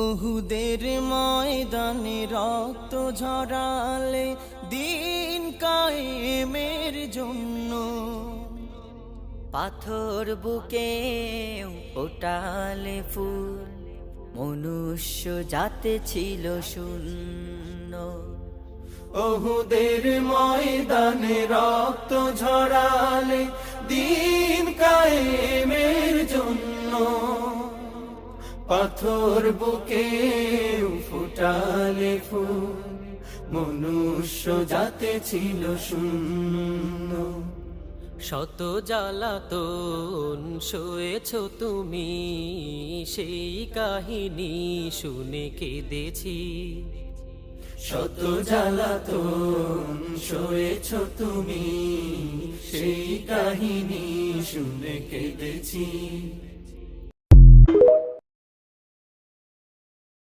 ওহুদের ময়দানে রক্ত ঝরালে দিন কায়েমের জন্য, পাথর বুকে ফোটালে ফুল, মনুষ্য জাতে ছিল শূন্য। ওহুদের ময়দানে রক্ত ঝরালে দিন কায়েমের জন্য, পাথর বুকে ফুটালে ফুল, মনুষ্য জাতে ছিল শূন্য। শত জ্বালাতন সয়েছ তুমি, সেই কাহিনী শুনে কেঁদেছি। শত জ্বালাতন সয়েছ তুমি, সেই কাহিনী শুনে কেঁদেছি।